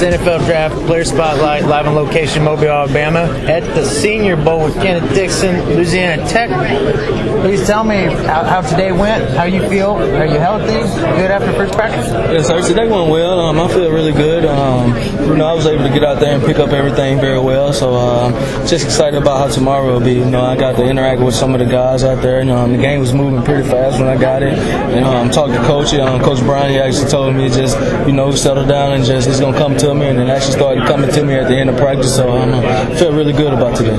It's NFL Draft, Player Spotlight, live on location, Mobile, Alabama, at the Senior Bowl with Kenneth Dixon, Louisiana Tech. Please tell me how today went, how you feel. Are you healthy? Good after first practice? Yes, sir. Today went well. I feel really good. I was able to get out there and pick up everything very well. So just excited about how tomorrow will be. I got to interact with some of the guys out there. The game was moving pretty fast when I got it. And talked to Coach. Coach Brian, he actually told me just, settle down and just it's going to come to me. And it actually started coming to me at the end of practice. So I feel really good about today.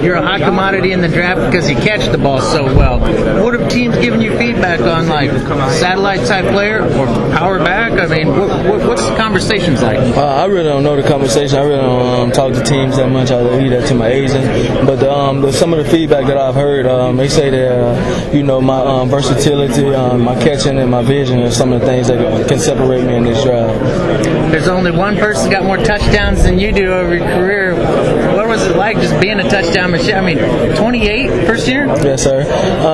You're a hot commodity in the draft because you catch the ball so well. What have teams given you feedback on, like satellite type player or power back? I mean, what's the conversations like? I really don't know the conversation. I really don't talk to teams that much. I leave that to my agent. But some of the feedback that I've heard, they say that my versatility, my catching, and my vision are some of the things that can separate me in this draft. There's only one person got more touchdowns than you do over your career. What was it like just being a touchdown machine? I mean, 28 first year? Yes, sir.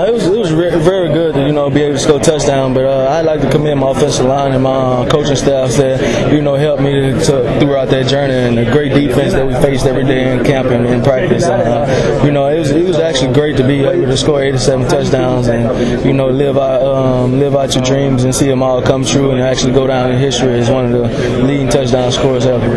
It was very good to be able to score touchdown. But I'd like to commend my offensive line and my coaching staff that helped me throughout that journey, and the great defense that we faced every day in camp and in practice. It was actually great to be able to score 87 touchdowns and live out your dreams and see them all come true and actually go down in history as one of the leading touchdown scorers ever.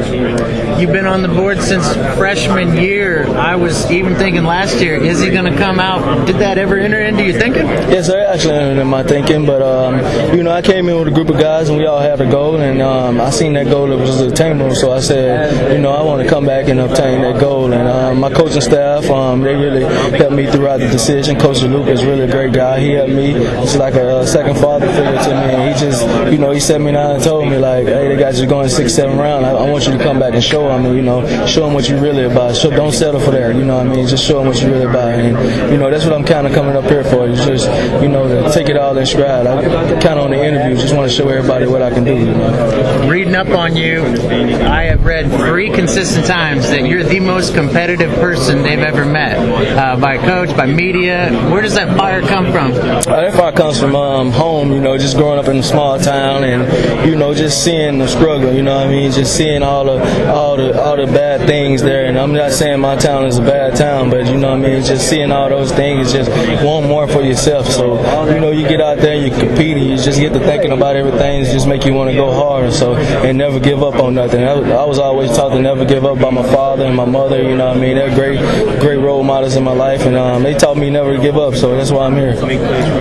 You've been on the board since freshman year. I was even thinking last year, is he going to come out? Did that ever enter into your thinking? Yes, sir. Actually entered in my thinking, but I came in with a group of guys and we all had a goal, and I seen that goal that was attainable. So I said, I want to come back and obtain that goal. And my coaching staff, they really helped me throughout the decision. Coach Luke is really a great guy. He helped me. It's like a second father figure to me. And he just, he sat me down and told me like, hey, they got you going 6th, 7th round. I want you to come back and show them, show them what you're really about. Don't settle for that. Just show them what you're really about. And that's what I'm kind of coming up here for. It's just, to take it all in stride. I kind of on the interview just want to show everybody what I can do. Reading up on you, I have read 3 consistent times that you're the most competitive person they've ever met. By a coach, by media. Where does that fire come from? That fire comes from home. Just growing up in a small town and just seeing the struggle. Just seeing all the bad things there. And I'm not saying my town is a bad town, but just seeing all those things, just want more for yourself. So you get out there, you compete, and you just get to thinking about everything. It just make you want to go hard and never give up on nothing. I was always taught to never give up by my father and my mother. They're great role models in my life, and they taught me never to give up. So that's why I'm here.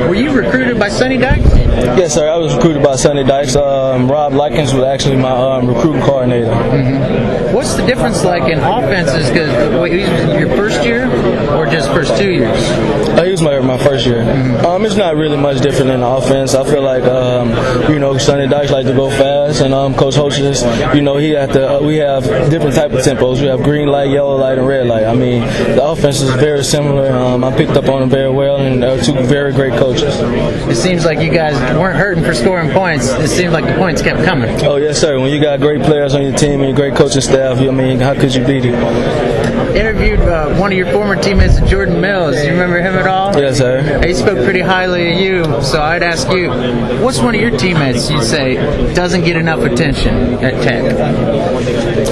Were you recruited by Sonny Dykes? Yes, sir. I was recruited by Sonny Dykes. Rob Likens was actually my recruiting coordinator. Mm-hmm. What's the difference like in offenses? Because your first year or just first 2 years? He was my first year. Mm-hmm. It's not really much different in the offense. I feel like Sonny Dykes like to go fast, and Coach Hostess, we have different type of tempos. We have green light, yellow light, and red light. The offense is very similar. I picked up on them very well, and they're 2 very great coaches. It seems like you guys weren't hurting for scoring points. It seemed like the points kept coming. Oh yes, sir. When you got great players on your team and great coaching staff, how could you beat it? Interviewed one of your former teammates, Jordan Mills. Do you remember him at all? Yes, sir. He spoke pretty highly of you, so I'd ask you, what's one of your teammates you'd say doesn't get enough attention at Tech?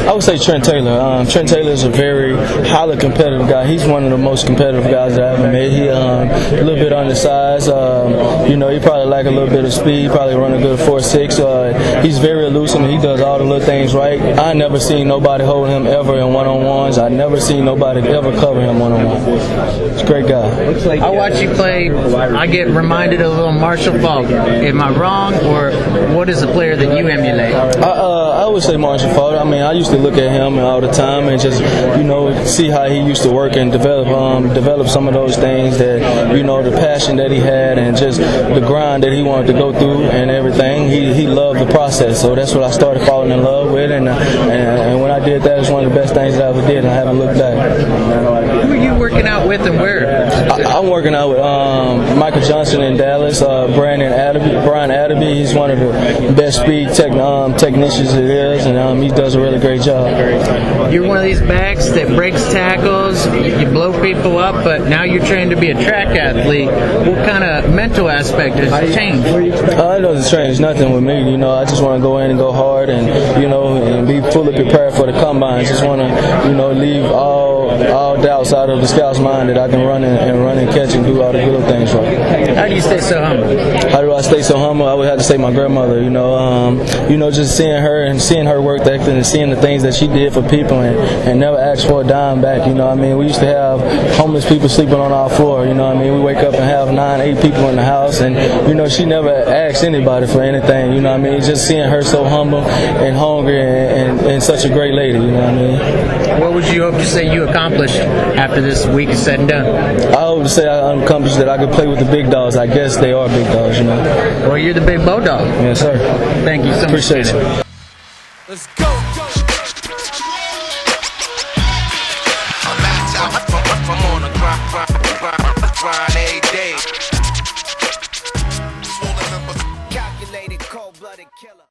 I would say Trent Taylor. Trent Taylor is a very highly competitive guy. He's one of the most competitive guys that I ever met. He a little bit undersized. He probably lack a little bit of speed. Probably run a good 4.6. He's very elusive. He does all the little things right. I never seen nobody hold him ever in one-on-ones. I never seen nobody ever cover him one-on-one. He's a great guy. I watch you play. I get reminded of a little Marshall Faulk. Am I wrong, or what is the player that you emulate? I would say Marshall Faulk. I used to look at him all the time and just see how he used to work and develop some of those things that the passion that he had and just the grind that he wanted to go through and everything. He loved the process, so that's what I started falling in love with, and when I did that, it's one of the best things that I ever did, and I haven't looked back. Who are you working out with and where? I'm working out with Michael Johnson in Dallas, Brian Adderby. He's one of the best speed technicians it is, and he does a really great job. You're one of these backs that breaks tackles, you blow people up, but now you're trained to be a track athlete. What kind of mental aspect has changed? It doesn't change nothing with me. I just want to go in and go hard, and and be fully prepared for the combine. Just want to leave all doubts out of the scout's mind that I can run and catch and do all the good things right. How do you stay so humble? How do I stay so humble? I would have to say my grandmother. Just seeing her and seeing her work ethic and seeing the things that she did for people and never asked for a dime back. We used to have homeless people sleeping on our floor. We wake up and have 9-8 people in the house, and she never asked anybody for anything. Just seeing her so humble and hungry and such a great lady. What would you hope to say you accomplished after this week is said and done? I hope to say I accomplished that I could play with the big dogs. I guess they are big dogs. Well, you're the big Bo dog. Yes, sir. Thank you so much. Appreciate it. Let's go. I'm on a grind every day. Calculated, cold-blooded killer.